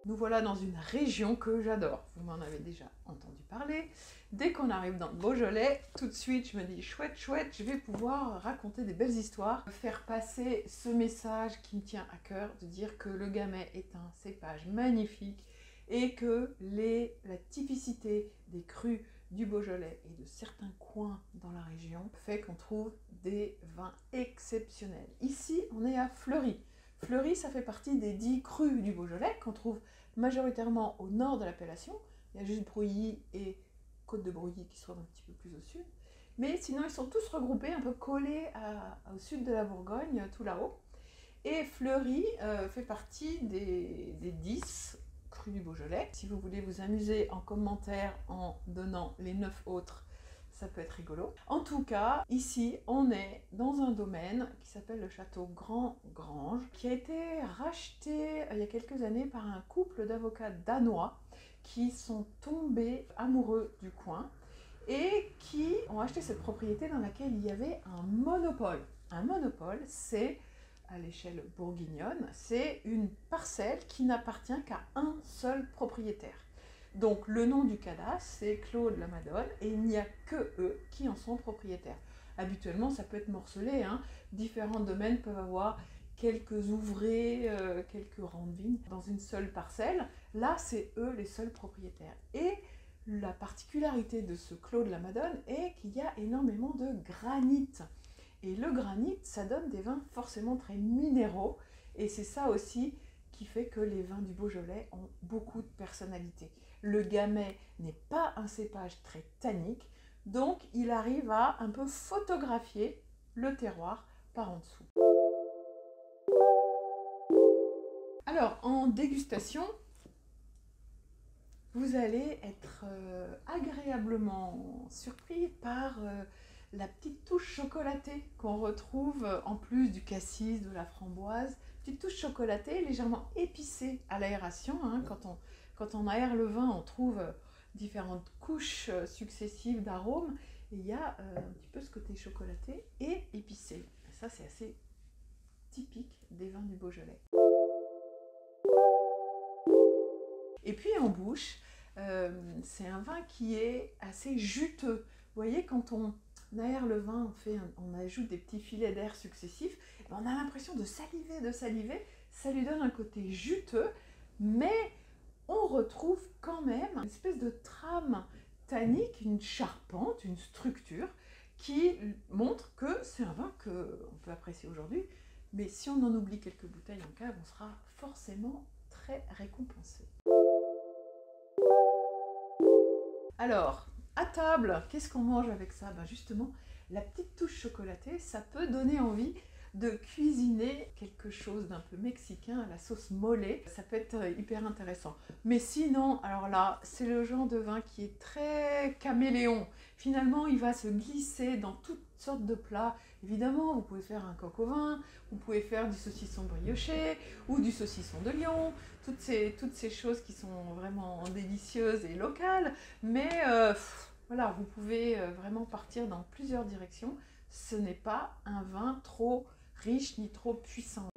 Nous voilà dans une région que j'adore. Vous m'en avez déjà entendu parler. Dès qu'on arrive dans le Beaujolais, tout de suite, je me dis chouette, chouette, je vais pouvoir raconter des belles histoires, faire passer ce message qui me tient à cœur, de dire que le Gamay est un cépage magnifique et que la typicité des crus du Beaujolais et de certains coins dans la région fait qu'on trouve des vins exceptionnels. Ici, on est à Fleury. Fleury, ça fait partie des 10 crus du Beaujolais qu'on trouve majoritairement au nord de l'appellation. Il y a juste Brouilly et Côte de Brouilly qui sont un petit peu plus au sud. Mais sinon, ils sont tous regroupés, un peu collés au sud de la Bourgogne, tout là-haut. Et Fleury fait partie des 10 crus du Beaujolais. Si vous voulez vous amuser en commentaire en donnant les 9 autres, ça peut être rigolo. En tout cas, ici, on est dans un domaine qui s'appelle le château Grand-Grange, qui a été racheté il y a quelques années par un couple d'avocats danois qui sont tombés amoureux du coin et qui ont acheté cette propriété dans laquelle il y avait un monopole. Un monopole, c'est, à l'échelle bourguignonne, c'est une parcelle qui n'appartient qu'à un seul propriétaire. Donc le nom du cadastre, c'est Claude Lamadone, et il n'y a que eux qui en sont propriétaires. Habituellement, ça peut être morcelé, hein. Différents domaines peuvent avoir quelques ouvrés, quelques rangs de vignes dans une seule parcelle. Là, c'est eux les seuls propriétaires. Et la particularité de ce Claude Lamadone est qu'il y a énormément de granit. Et le granit, ça donne des vins forcément très minéraux, et c'est ça aussi qui fait que les vins du Beaujolais ont beaucoup de personnalité. Le Gamay n'est pas un cépage très tannique, donc il arrive à un peu photographier le terroir par en dessous. Alors, en dégustation, vous allez être agréablement surpris par la petite touche chocolatée qu'on retrouve en plus du cassis, de la framboise. Petite touche chocolatée, légèrement épicée à l'aération. Hein. Quand on aère le vin, on trouve différentes couches successives d'arômes. Et il y a un petit peu ce côté chocolaté et épicé. Et ça, c'est assez typique des vins du Beaujolais. Et puis en bouche, c'est un vin qui est assez juteux. Vous voyez, quand on aère le vin, on ajoute des petits filets d'air successifs, on a l'impression de saliver, ça lui donne un côté juteux, mais on retrouve quand même une espèce de trame tannique, une charpente, une structure qui montre que c'est un vin qu'on peut apprécier aujourd'hui, mais si on en oublie quelques bouteilles en cave, on sera forcément très récompensé. Alors, à table, qu'est-ce qu'on mange avec ça? Ben justement, la petite touche chocolatée, ça peut donner envie de cuisiner quelque chose d'un peu mexicain à la sauce mole. Ça peut être hyper intéressant. Mais sinon, alors là, c'est le genre de vin qui est très caméléon. Finalement, il va se glisser dans toutes sortes de plats. Évidemment, vous pouvez faire un coq au vin, vous pouvez faire du saucisson brioché ou du saucisson de Lyon. Toutes ces choses qui sont vraiment délicieuses et locales. Mais voilà, vous pouvez vraiment partir dans plusieurs directions. Ce n'est pas un vin trop riche ni trop puissant.